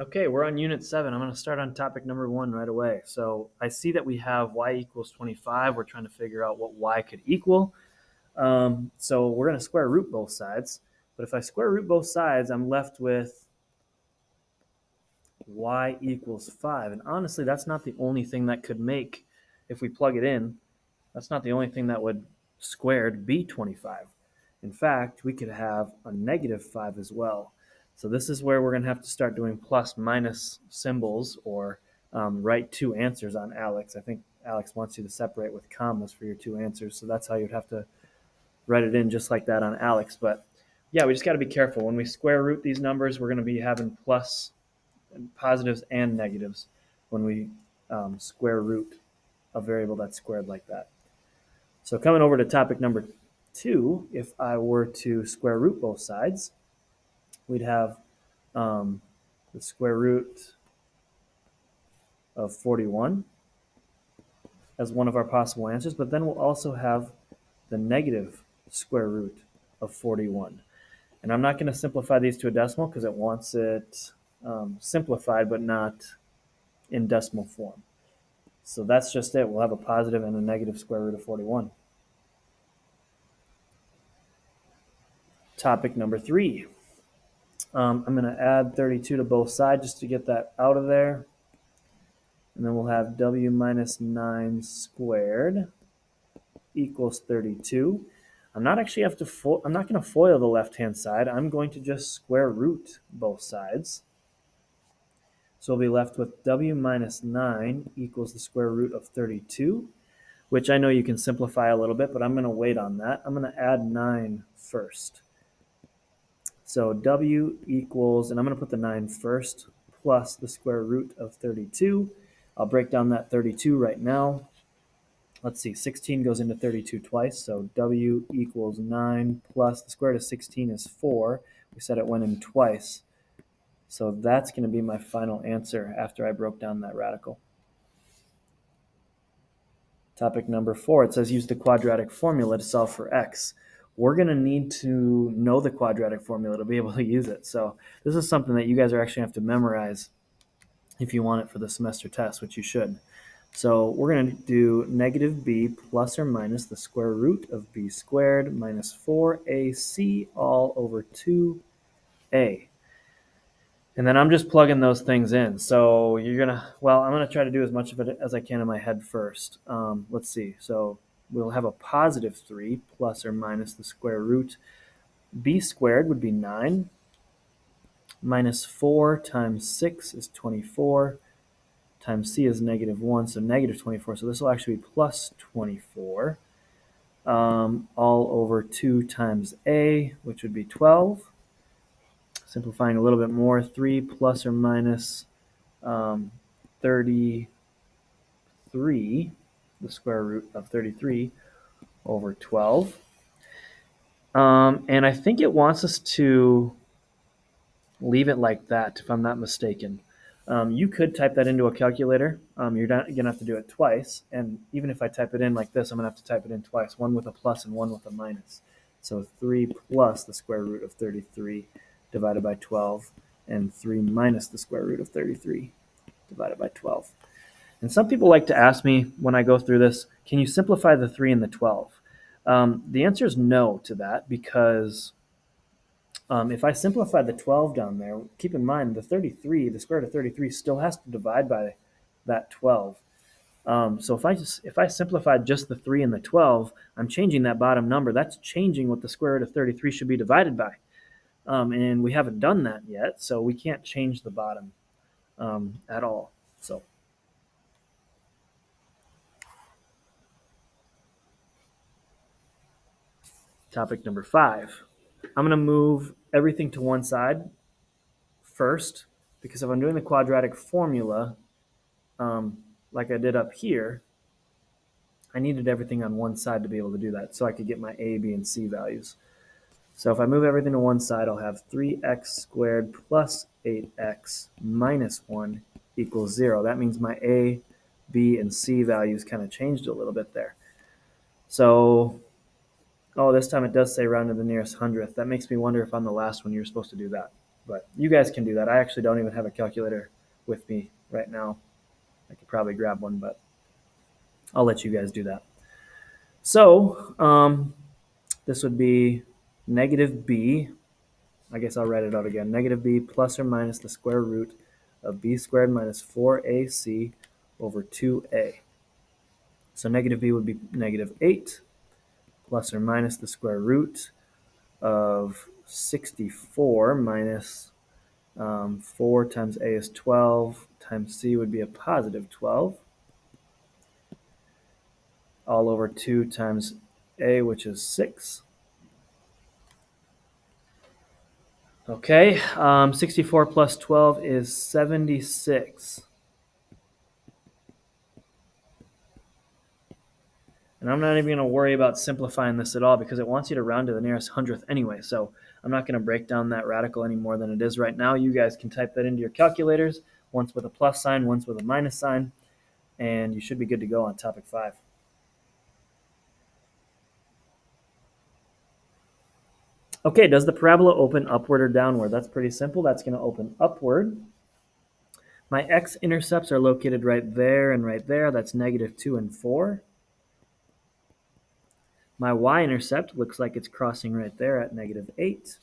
Okay, we're on Unit 7. I'm going to start on topic number 1 right away. So I see that we have y equals 25. We're trying to figure out what y could equal. So we're going to square root both sides. But if I square root both sides, I'm left with y equals 5. And honestly, that's not the only thing that could make, if we plug it in, that's not the only thing that would squared be 25. In fact, we could have a negative 5 as well. So this is where we're going to have to start doing plus minus symbols or write two answers on Alex. I think Alex wants you to separate with commas for your two answers. So that's how you'd have to write it in just like that on Alex. But yeah, we just got to be careful. When we square root these numbers, we're going to be having plus positives and negatives when we square root a variable that's squared like that. So coming over to topic number 2, if I were to square root both sides, we'd have the square root of 41 as one of our possible answers, but then we'll also have the negative square root of 41. And I'm not going to simplify these to a decimal because it wants it simplified but not in decimal form. So that's just it. We'll have a positive and a negative square root of 41. Topic number 3. I'm going to add 32 to both sides just to get that out of there. And then we'll have w minus 9 squared equals 32. I'm not going to FOIL the left-hand side. I'm going to just square root both sides. So we'll be left with w minus 9 equals the square root of 32, which I know you can simplify a little bit, but I'm going to wait on that. I'm going to add 9 first. So w equals, and I'm going to put the 9 first, plus the square root of 32. I'll break down that 32 right now. Let's see, 16 goes into 32 twice, so w equals 9 plus the square root of 16 is 4. We said it went in twice. So that's going to be my final answer after I broke down that radical. Topic number 4, it says use the quadratic formula to solve for x. We're going to need to know the quadratic formula to be able to use it. So this is something that you guys are actually going to have to memorize if you want it for the semester test, which you should. So we're going to do negative b plus or minus the square root of b squared minus 4ac all over 2a. And then I'm just plugging those things in. So I'm going to try to do as much of it as I can in my head first. Let's see. So we'll have a positive 3 plus or minus the square root. B squared would be 9. Minus 4 times 6 is 24. Times c is negative 1, so negative 24. So this will actually be plus 24. All over 2 times a, which would be 12. Simplifying a little bit more, 3 plus or minus 33, the square root of 33 over 12. And I think it wants us to leave it like that, if I'm not mistaken. You could type that into a calculator. You're not going to have to do it twice. And even if I type it in like this, I'm going to have to type it in twice, one with a plus and one with a minus. So 3 plus the square root of 33 divided by 12, and 3 minus the square root of 33 divided by 12. And some people like to ask me when I go through this, can you simplify the 3 and the 12? The answer is no to that because if I simplify the 12 down there, keep in mind the 33, the square root of 33 still has to divide by that 12. So if I simplified just the 3 and the 12, I'm changing that bottom number. That's changing what the square root of 33 should be divided by. And we haven't done that yet, so we can't change the bottom at all. So topic number 5. I'm going to move everything to one side first, because if I'm doing the quadratic formula, like I did up here, I needed everything on one side to be able to do that so I could get my a, b, and c values. So if I move everything to one side, I'll have 3x squared plus 8x minus 1 equals 0. That means my a, b, and c values kind of changed a little bit there. So, this time it does say round to the nearest hundredth. That makes me wonder if on the last one you're supposed to do that. But you guys can do that. I actually don't even have a calculator with me right now. I could probably grab one, but I'll let you guys do that. So this would be negative b. I guess I'll write it out again. Negative b plus or minus the square root of b squared minus 4ac over 2a. So negative b would be negative 8 plus or minus the square root of 64 minus 4 times a is 12 times c would be a positive 12 all over 2 times a, which is 6. Okay, 64 plus 12 is 76. And I'm not even going to worry about simplifying this at all because it wants you to round to the nearest hundredth anyway. So I'm not going to break down that radical any more than it is right now. You guys can type that into your calculators, once with a plus sign, once with a minus sign, and you should be good to go on topic 5. Okay, does the parabola open upward or downward? That's pretty simple. That's going to open upward. My x-intercepts are located right there and right there. That's negative 2 and 4. My y-intercept looks like it's crossing right there at negative 8.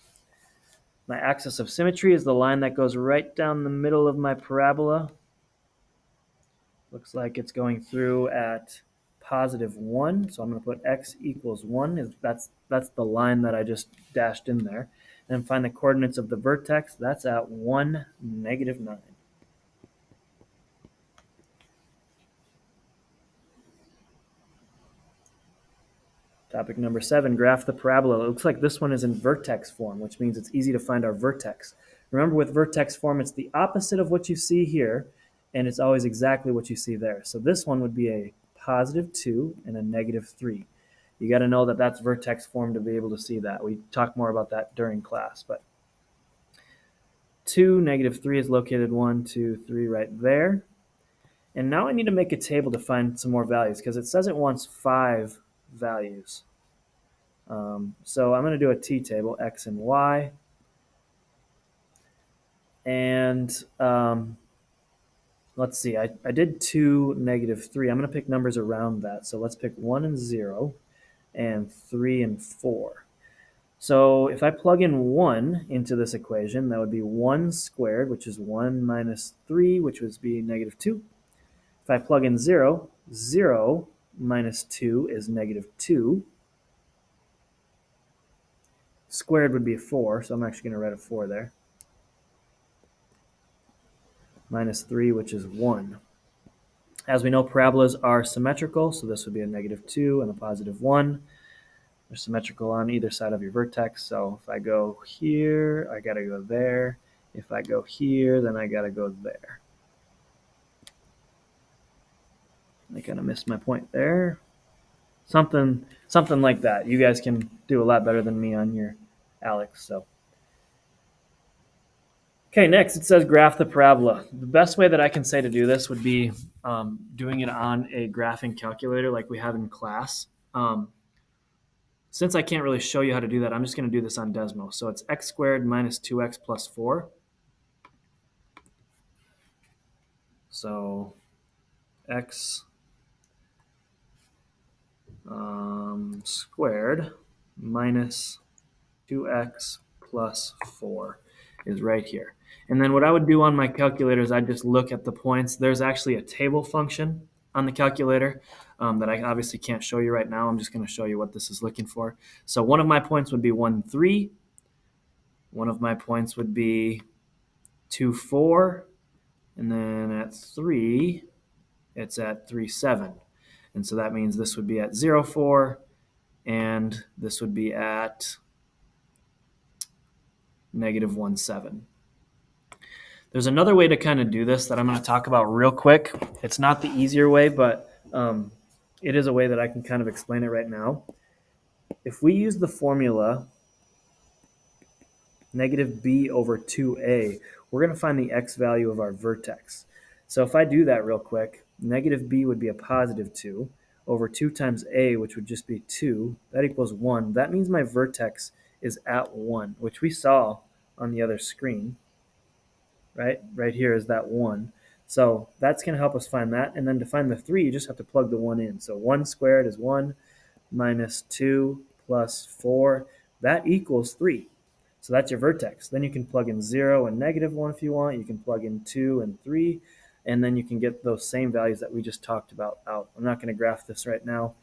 My axis of symmetry is the line that goes right down the middle of my parabola. Looks like it's going through at positive 1. So I'm going to put x equals 1. That's the line that I just dashed in there. And find the coordinates of the vertex. That's at 1, negative 9. Topic number 7, graph the parabola. It looks like this one is in vertex form, which means it's easy to find our vertex. Remember, with vertex form, it's the opposite of what you see here, and it's always exactly what you see there. So this one would be a positive 2 and a negative 3. You got to know that that's vertex form to be able to see that. We talk more about that during class, but 2, negative 3 is located 1, 2, 3 right there. And now I need to make a table to find some more values because it says it wants 5 values. So I'm going to do a t-table, x and y. And let's see, I did 2, negative 3. I'm going to pick numbers around that. So let's pick 1 and 0 and 3 and 4. So if I plug in 1 into this equation, that would be 1 squared, which is 1 minus 3, which would be negative 2. If I plug in 0, 0 minus 2 is negative 2. Squared would be 4, so I'm actually going to write a 4 there. Minus 3, which is 1. As we know, parabolas are symmetrical, so this would be a negative 2 and a positive 1. They're symmetrical on either side of your vertex, so if I go here, I got to go there. If I go here, then I got to go there. I kind of missed my point there. Something like that. You guys can do a lot better than me on your Alex. So, okay, next it says graph the parabola. The best way that I can say to do this would be doing it on a graphing calculator like we have in class. Since I can't really show you how to do that, I'm just going to do this on Desmo. So it's x squared minus 2x plus 4. So x squared minus 2x plus 4 is right here. And then what I would do on my calculator is I'd just look at the points. There's actually a table function on the calculator that I obviously can't show you right now. I'm just going to show you what this is looking for. So one of my points would be 1, 3. One of my points would be 2, 4. And then at 3, it's at 3, 7. And so that means this would be at 0, 4. And this would be at negative 1, 7. There's another way to kind of do this that I'm going to talk about real quick. It's not the easier way, but it is a way that I can kind of explain it right now. If we use the formula negative b over 2a, we're going to find the x value of our vertex. So if I do that real quick, negative b would be a positive 2 over 2 times a, which would just be 2. That equals 1. That means my vertex is at 1, which we saw on the other screen, right? Right here is that 1. So that's going to help us find that. And then to find the 3, you just have to plug the 1 in. So 1 squared is 1 minus 2 plus 4. That equals 3. So that's your vertex. Then you can plug in 0 and -1 if you want. You can plug in 2 and 3. And then you can get those same values that we just talked about out. I'm not going to graph this right now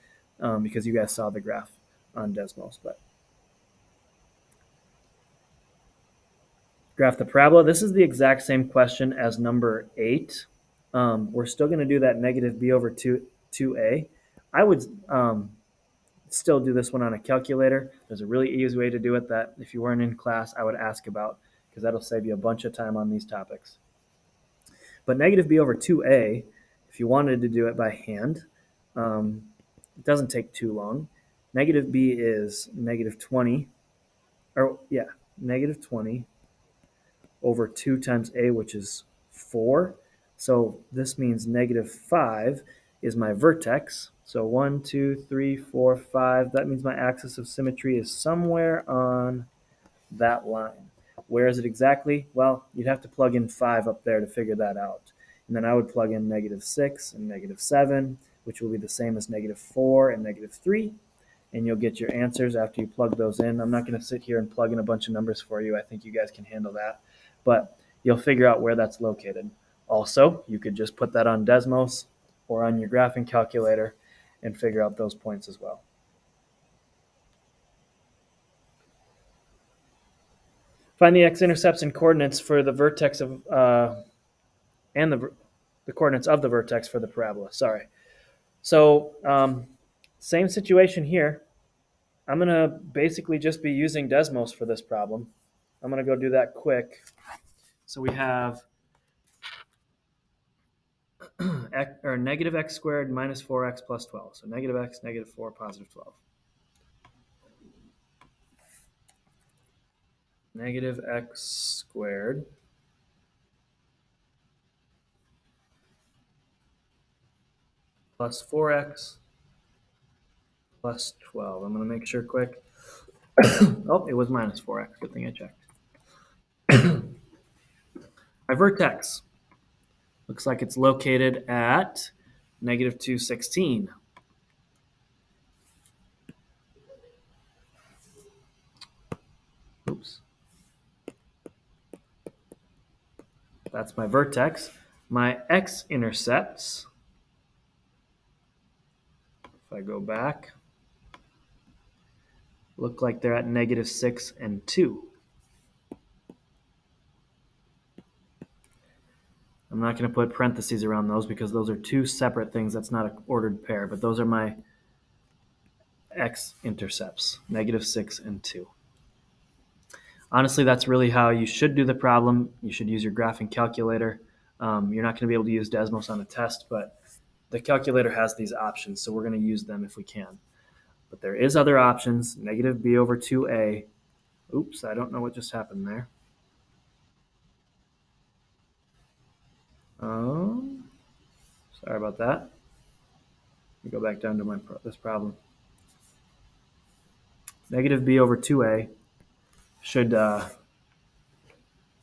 because you guys saw the graph on Desmos. But graph the parabola. This is the exact same question as number 8. We're still going to do that negative b over 2a. I would still do this one on a calculator. There's a really easy way to do it that if you weren't in class, I would ask about because that'll save you a bunch of time on these topics. But negative b over 2a, if you wanted to do it by hand, it doesn't take too long. Negative b is negative 20, negative 20 over 2 times a, which is 4. So this means negative 5 is my vertex. So 1, 2, 3, 4, 5. That means my axis of symmetry is somewhere on that line. Where is it exactly? Well, you'd have to plug in 5 up there to figure that out. And then I would plug in negative 6 and negative 7, which will be the same as negative 4 and negative 3. And you'll get your answers after you plug those in. I'm not going to sit here and plug in a bunch of numbers for you. I think you guys can handle that. But you'll figure out where that's located. Also, you could just put that on Desmos or on your graphing calculator and figure out those points as well. Find the x-intercepts and coordinates for the vertex of and the coordinates of the vertex for the parabola. Sorry. So same situation here. I'm going to basically just be using Desmos for this problem. I'm going to go do that quick. So we have negative x squared minus 4x plus 12. So negative x, negative 4, positive 12. Negative x squared plus 4x plus 12. I'm going to make sure quick. Oh, it was minus 4x. Good thing I checked. My vertex looks like it's located at negative 216. Oops. That's my vertex. My x-intercepts, if I go back, look like they're at negative 6 and 2. I'm not going to put parentheses around those because those are two separate things. That's not an ordered pair, but those are my x-intercepts, negative 6 and 2. Honestly, that's really how you should do the problem. You should use your graphing calculator. You're not going to be able to use Desmos on a test, but the calculator has these options, so we're going to use them if we can. But there is other options, negative b over 2a. Oops, I don't know what just happened there. Sorry about that. Let me go back down to this problem. Negative b over 2a should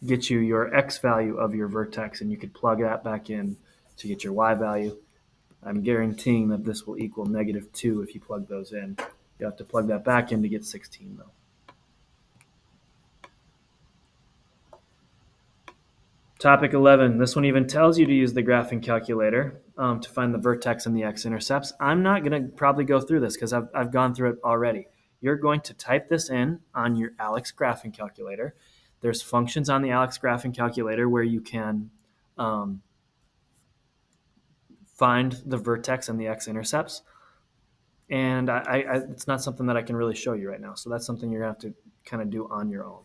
get you your x value of your vertex, and you could plug that back in to get your y value. I'm guaranteeing that this will equal negative 2 if you plug those in. You have to plug that back in to get 16, though. Topic 11. This one even tells you to use the graphing calculator to find the vertex and the x-intercepts. I'm not going to probably go through this because I've gone through it already. You're going to type this in on your Alex graphing calculator. There's functions on the Alex graphing calculator where you can find the vertex and the x-intercepts. And it's not something that I can really show you right now. So that's something you're going to have to kind of do on your own.